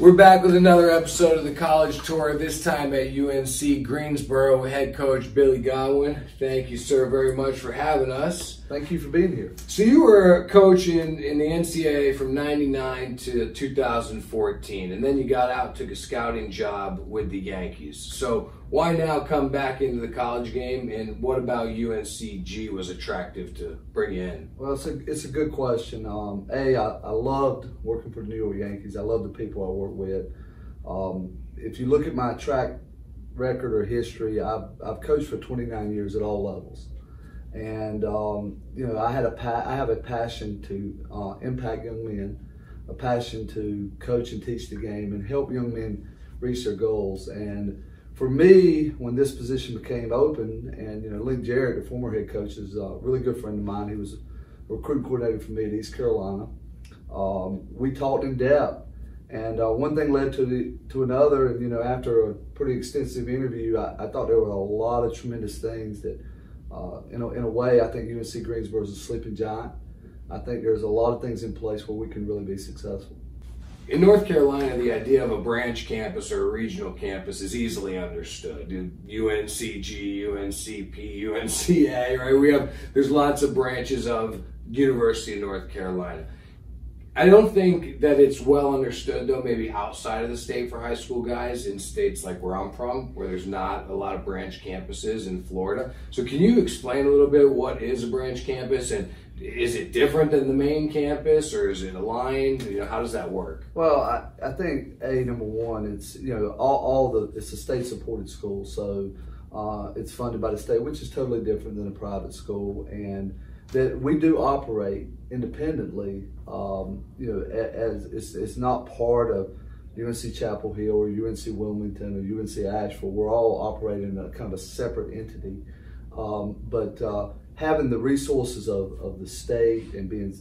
We're back with another episode of the College Tour, this time at UNC Greensboro. Head coach Billy Godwin. Thank you, sir, very much for having us. Thank you for being here. So you were a coach in the NCAA from '99 to 2014, and then you got out, took a scouting job with the Yankees. So why now come back into the college game, and what about UNCG was attractive to bring you in? Well, it's a good question. I loved working for the New York Yankees. I love the people I work with. If you look at my track record or history, I've coached for 29 years at all levels. And I have a passion to impact young men, a passion to coach and teach the game and help young men reach their goals. And for me, when this position became open, and Lee Jarrett, the former head coach, is a really good friend of mine. He was a recruiting coordinator for me at East Carolina. We talked in depth, and one thing led to another. And after a pretty extensive interview, I thought there were a lot of tremendous things that. In a way, I think UNC Greensboro is a sleeping giant. I think there's a lot of things in place where we can really be successful. In North Carolina, the idea of a branch campus or a regional campus is easily understood. UNCG, UNCP, UNCA, right? There's lots of branches of University of North Carolina. I don't think that it's well understood, though, maybe outside of the state for high school guys in states like where I'm from, where there's not a lot of branch campuses in Florida. So can you explain a little bit what is a branch campus, and is it different than the main campus, or is it aligned? How does that work? Well, I think number one, it's it's a state supported school, so it's funded by the state, which is totally different than a private school, and that we do operate independently. As it's not part of UNC Chapel Hill or UNC Wilmington or UNC Asheville. We're all operating in a kind of a separate entity. But having the resources of the state and being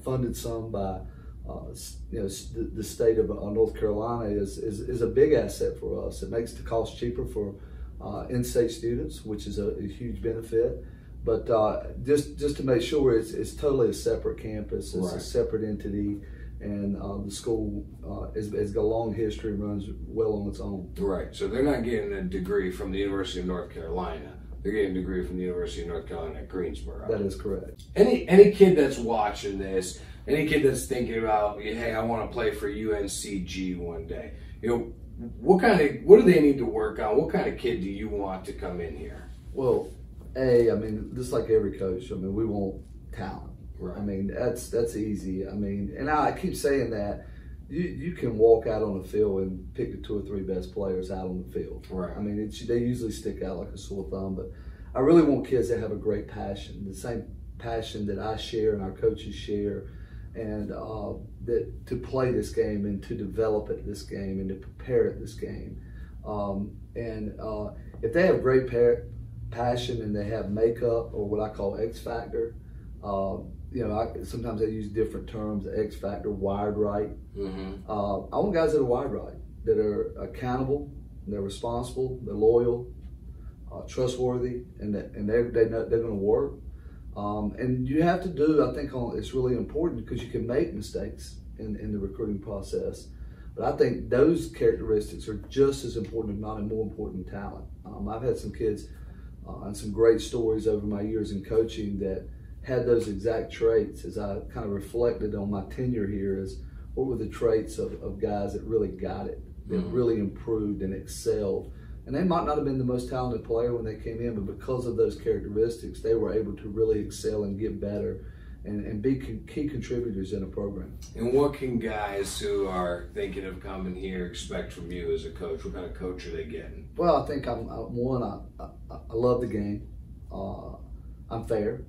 funded some by the state of North Carolina is a big asset for us. It makes the cost cheaper for in-state students, which is a huge benefit. But just to make sure it's totally a separate campus, it's right. A separate entity, and the school has got a long history and runs well on its own. Right, so they're not getting a degree from the University of North Carolina. They're getting a degree from the University of North Carolina at Greensboro. That is correct. Any kid that's watching this, any kid that's thinking about, hey, I want to play for UNCG one day, what do they need to work on? What kind of kid do you want to come in here? Well, just like every coach, we want talent. Right. That's easy. And I keep saying that you can walk out on the field and pick the 2 or 3 best players out on the field. Right. They usually stick out like a sore thumb, but I really want kids that have a great passion, the same passion that I share and our coaches share, and that to play this game and to develop at this game and to prepare at this game. If they have great passion and they have makeup, or what I call X factor. Sometimes I use different terms, X factor, wired right. Mm-hmm. I want guys that are wired right, that are accountable, they're responsible, they're loyal, trustworthy, and they're going to work. And you have to do, I think it's really important because you can make mistakes in the recruiting process. But I think those characteristics are just as important, if not more important, than talent. I've had some kids and some great stories over my years in coaching that had those exact traits. As I kind of reflected on my tenure here, is what were the traits of guys that really got it, that really improved and excelled. And they might not have been the most talented player when they came in, but because of those characteristics, they were able to really excel and get better and be key contributors in a program. And what can guys who are thinking of coming here expect from you as a coach? What kind of coach are they getting? Well, I think I love the game. I'm fair.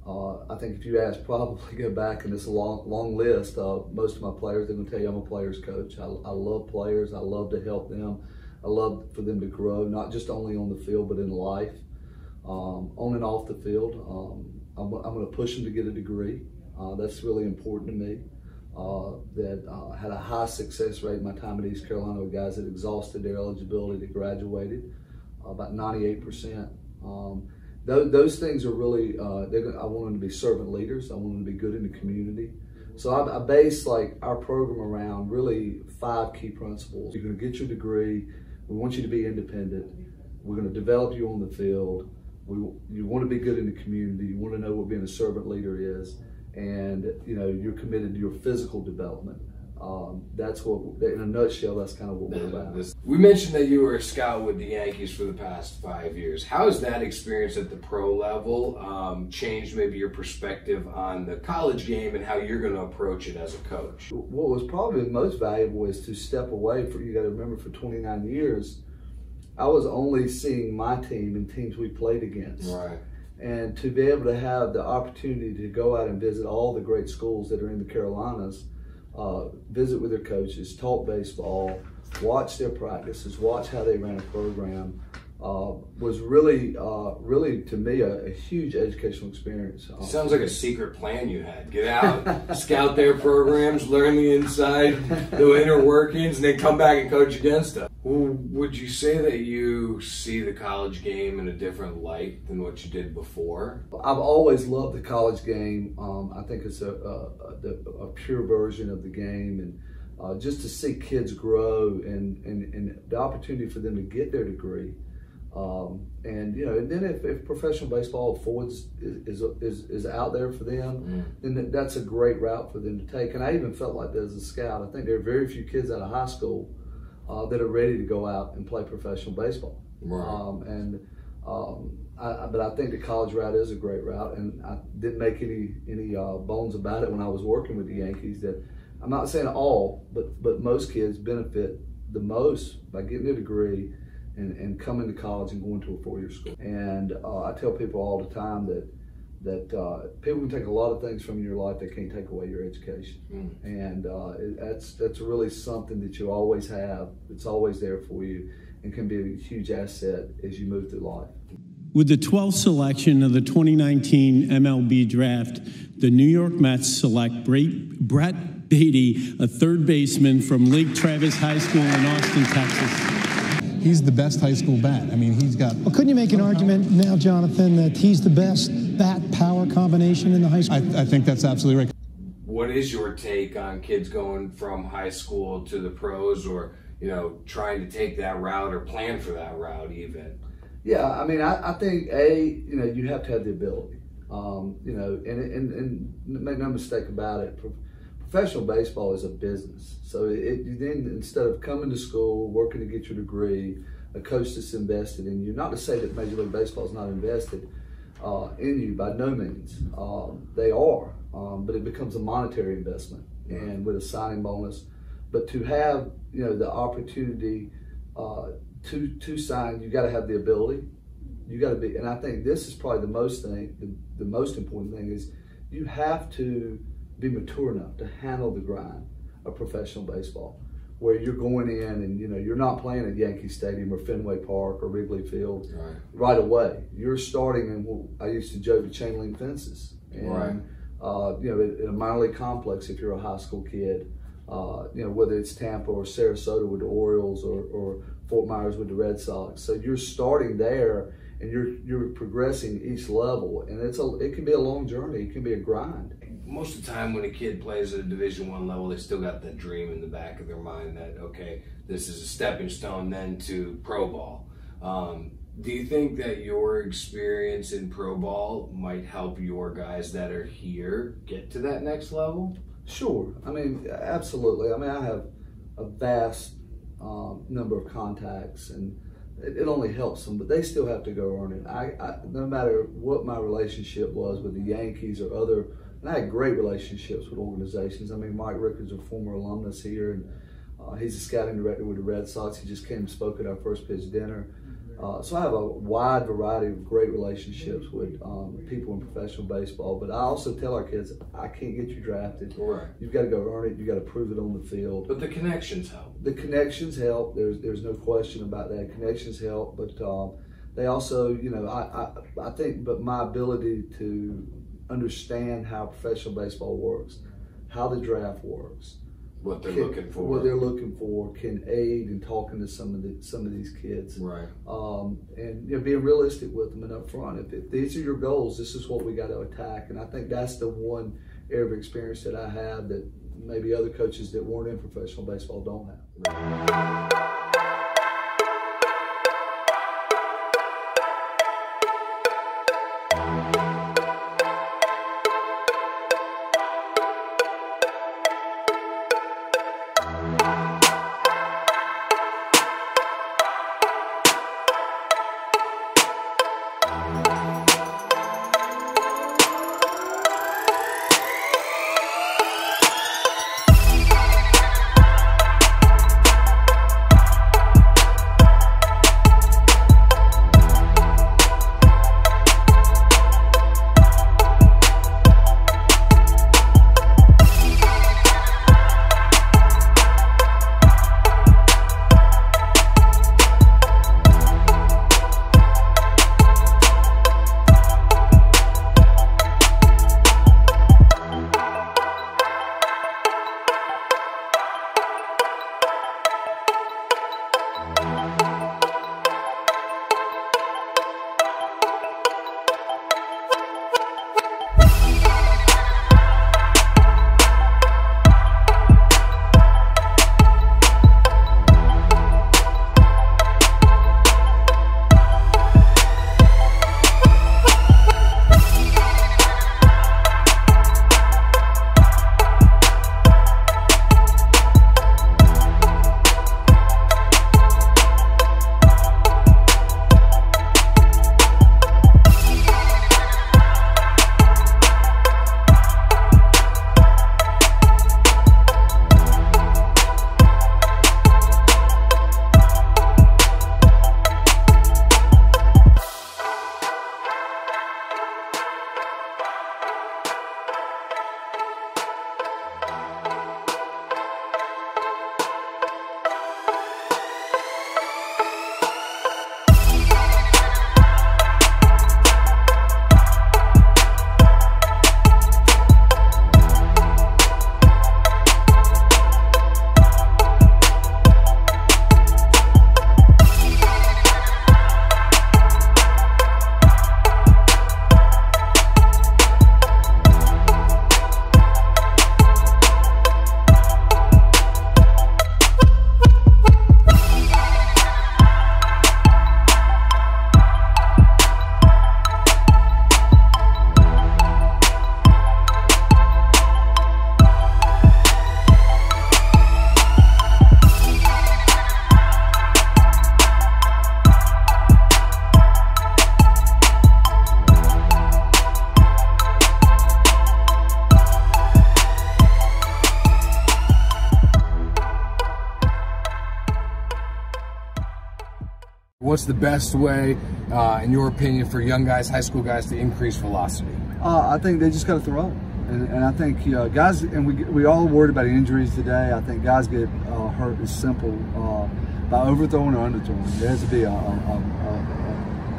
I think if you ask, probably go back, and it's a long list of most of my players, they're going to tell you I'm a player's coach. I love players. I love to help them. I love for them to grow, not just only on the field, but in life, on and off the field. I'm going to push them to get a degree. That's really important to me. Had a high success rate in my time at East Carolina with guys that exhausted their eligibility that graduated, about 98%. Those things are really, I want them to be servant leaders. I want them to be good in the community. So I base like our program around really 5 key principles. You're going to get your degree. We want you to be independent. We're going to develop you on the field. You want to be good in the community. You want to know what being a servant leader is, and you're committed to your physical development. That's what, in a nutshell, that's kind of what we're about. We mentioned that you were a scout with the Yankees for the past 5 years. How has that experience at the pro level changed maybe your perspective on the college game and how you're going to approach it as a coach? What was probably most valuable is to step away. You got to remember, for 29 years, I was only seeing my team and teams we played against. Right. And to be able to have the opportunity to go out and visit all the great schools that are in the Carolinas, visit with their coaches, talk baseball, watch their practices, watch how they ran a program, was really, to me, a huge educational experience. Sounds like a secret plan you had. Get out, scout their programs, learn the inside, the inner workings, and then come back and coach against them. Well, would you say that you see the college game in a different light than what you did before? I've always loved the college game. I think it's a pure version of the game, and just to see kids grow and the opportunity for them to get their degree. And then if professional baseball affords is out there for them, then that's a great route for them to take. And I even felt like that as a scout. I think there are very few kids out of high school that are ready to go out and play professional baseball. Right. But I think the college route is a great route, and I didn't make any bones about it when I was working with the Yankees. That I'm not saying all, but most kids benefit the most by getting a degree and coming to college and going to a 4-year school. And I tell people all the time that people can take a lot of things from your life, they can't take away your education. And that's really something that you always have. It's always there for you and can be a huge asset as you move through life. With the 12th selection of the 2019 MLB draft, the New York Mets select Brett Beatty, a third baseman from Lake Travis High School in Austin, Texas. He's the best high school bat. I mean, he's got... Well, couldn't you make an argument now, Jonathan, that he's the best bat-power combination in the high school? I think that's absolutely right. What is your take on kids going from high school to the pros, or, trying to take that route or plan for that route even? Yeah, I mean, I think, you have to have the ability. And make no mistake about it, professional baseball is a business. So you then, instead of coming to school, working to get your degree, a coach that's invested in you, not to say that Major League Baseball is not invested in you, by no means. They are, but it becomes a monetary investment, and with a signing bonus. But to have, the opportunity to sign, you got to have the ability. You got to be, and I think this is probably the most important thing is you have to be mature enough to handle the grind of professional baseball, where you're going in and you're not playing at Yankee Stadium or Fenway Park or Wrigley Field right away. You're starting in what I used to joke, with chain link fences, and in a minor league complex if you're a high school kid. Whether it's Tampa or Sarasota with the Orioles or Fort Myers with the Red Sox. So you're starting there, and you're progressing each level, and it can be a long journey. It can be a grind. Most of the time when a kid plays at a Division I level, they still got that dream in the back of their mind that, okay, this is a stepping stone then to pro ball. Do you think that your experience in pro ball might help your guys that are here get to that next level? Sure. I mean, absolutely. I mean, I have a vast number of contacts, and it only helps them, but they still have to go earn it. No matter what my relationship was with the Yankees or other, and I had great relationships with organizations. I mean, Mike Ricker's a former alumnus here, and he's a scouting director with the Red Sox. He just came and spoke at our first pitch dinner. So I have a wide variety of great relationships with people in professional baseball. But I also tell our kids, I can't get you drafted. Right. You've got to go earn it. You've got to prove it on the field. But the connections help. The connections help. There's no question about that. Connections help. But they also, I think, but my ability to understand how professional baseball works, how the draft works, what they're looking for, can aid in talking to some of these kids, right? And being realistic with them and upfront. If these are your goals, this is what we got to attack. And I think that's the one area of experience that I have that maybe other coaches that weren't in professional baseball don't have. What's the best way, in your opinion, for young guys, high school guys, to increase velocity? I think they just got to throw. And I think guys, and we all worried about injuries today. I think guys get hurt is simple by overthrowing or underthrowing. There has to be a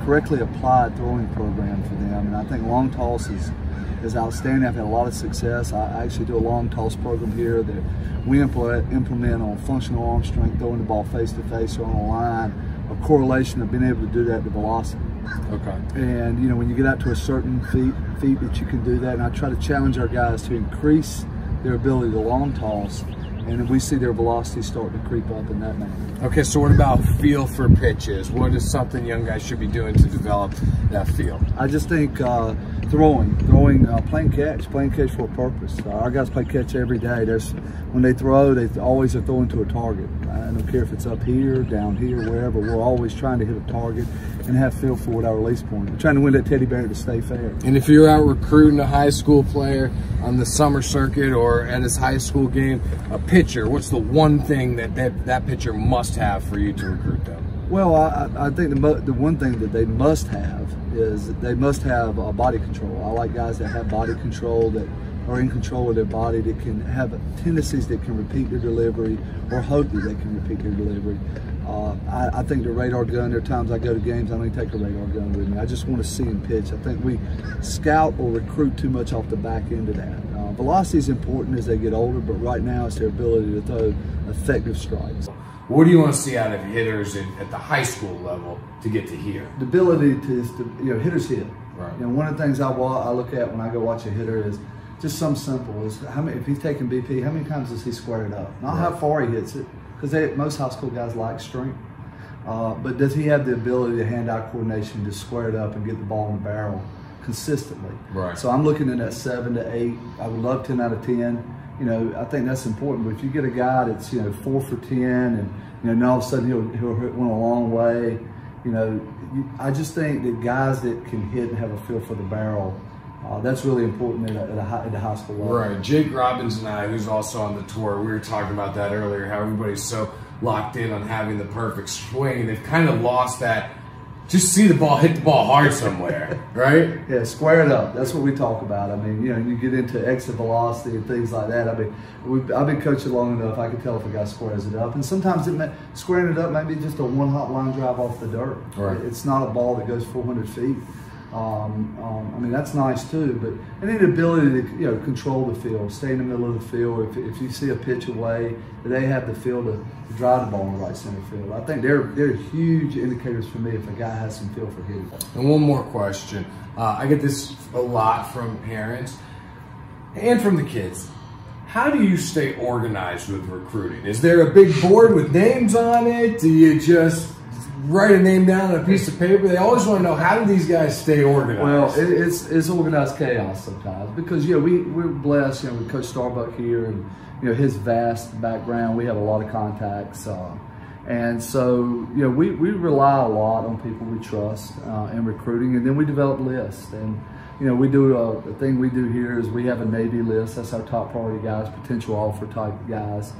correctly applied throwing program for them. And I think long toss is outstanding. I've had a lot of success. I actually do a long toss program here that we implement on functional arm strength, throwing the ball face to face or on a line, a correlation of being able to do that to velocity. Okay. And you know, when you get out to a certain feet that you can do that, and I try to challenge our guys to increase their ability to long toss, and we see their velocity starting to creep up in that manner. Okay, so what about feel for pitches? What is something young guys should be doing to develop that feel? I just think throwing, playing catch for a purpose. Our guys play catch every day. When they throw, they always are throwing to a target. I don't care if it's up here, down here, wherever. We're always trying to hit a target and have feel for what our release point. We're trying to win that teddy bear to stay fair. And if you're out recruiting a high school player on the summer circuit or at his high school game, a pitcher, what's the one thing that pitcher must have for you to recruit them? Well, I think the one thing that they must have is they must have body control. I like guys that have body control, that are in control of their body, that can have tendencies that can repeat their delivery or hope that they can repeat their delivery. I think the radar gun, there are times I go to games, I don't even take a radar gun with me. I just want to see them pitch. I think we scout or recruit too much off the back end of that. Velocity is important as they get older, but right now it's their ability to throw effective strikes. What do you want to see out of hitters at the high school level to get to here? The ability to hitters hit. Right. You know, one of the things I look at when I go watch a hitter is just some simple. Is how many, if he's taking BP, how many times does he square it up? Not how far he hits it, because most high school guys like strength. But does he have the ability to hand-eye coordination to square it up and get the ball in the barrel consistently? Right. So I'm looking at that 7 to 8. I would love 10 out of 10. You know, I think that's important. But if you get a guy that's 4 for 10, and now all of a sudden he'll hit one a long way. I just think that guys that can hit and have a feel for the barrel, that's really important at the high school level. Right. Jake Robbins and I, who's also on the tour, we were talking about that earlier, how everybody's so locked in on having the perfect swing. They've kind of lost that, just see the ball, hit the ball hard somewhere, right? Yeah, square it up. That's what we talk about. I mean, you get into exit velocity and things like that. I mean, I've been coaching long enough, I can tell if a guy squares it up. And sometimes squaring it up may be just a one-hop line drive off the dirt. Right. It's not a ball that goes 400 feet. I mean, that's nice too, but the ability to control the field, stay in the middle of the field. If you see a pitch away, they have the field to drive the ball in the right center field. I think they're huge indicators for me if a guy has some feel for hitting. And one more question. I get this a lot from parents and from the kids. How do you stay organized with recruiting? Is there a big board with names on it? Do you just write a name down on a piece of paper? They always want to know, how do these guys stay organized? Well, it's organized chaos sometimes, because we're blessed. We Coach Starbuck here, and his vast background. We have a lot of contacts, and so we rely a lot on people we trust in recruiting, and then we develop lists. And we do the thing we do here is we have a Navy list. That's our top priority guys, potential offer type guys.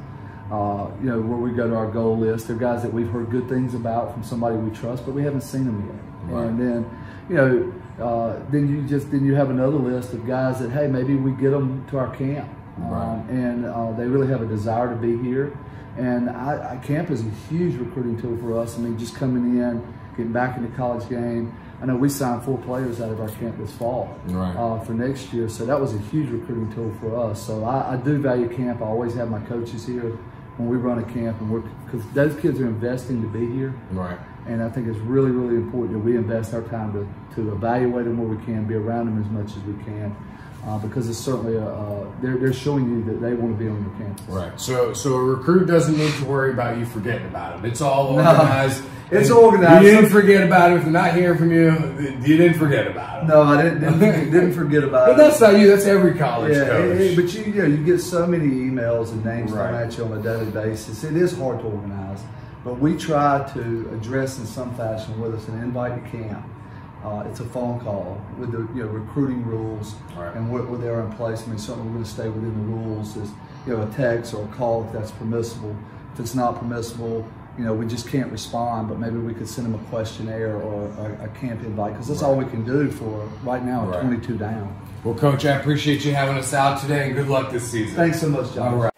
Where we go to our goal list. They're guys that we've heard good things about from somebody we trust, but we haven't seen them yet. Right. And then, then you have another list of guys that, hey, maybe we get them to our camp, and they really have a desire to be here. And camp is a huge recruiting tool for us. I mean, just coming in, getting back in the college game. I know we signed 4 players out of our camp this fall for next year, so that was a huge recruiting tool for us. So I do value camp. I always have my coaches here when we run a camp, and because those kids are investing to be here. Right. And I think it's really, really important that we invest our time to evaluate them where we can, be around them as much as we can, because it's certainly they're showing you that they want to be on your campus. Right. So a recruit doesn't need to worry about you forgetting about them. It's all organized. No, it's organized. You didn't forget about it. If they're not hearing from you, you didn't forget about it. No, I didn't forget about it. But that's not you. That's every college coach. But you get so many emails and names thrown at you on a daily basis. It is hard to organize, but we try to address in some fashion, whether it's an invite to camp, it's a phone call with the recruiting rules and what they're in place. I mean, certainly we're going to stay within the rules. Is a text or a call if that's permissible. If it's not permissible, we just can't respond, but maybe we could send them a questionnaire or a camp invite, because that's all we can do for right now, 22 down. Well, Coach, I appreciate you having us out today, and good luck this season. Thanks so much, John. All right.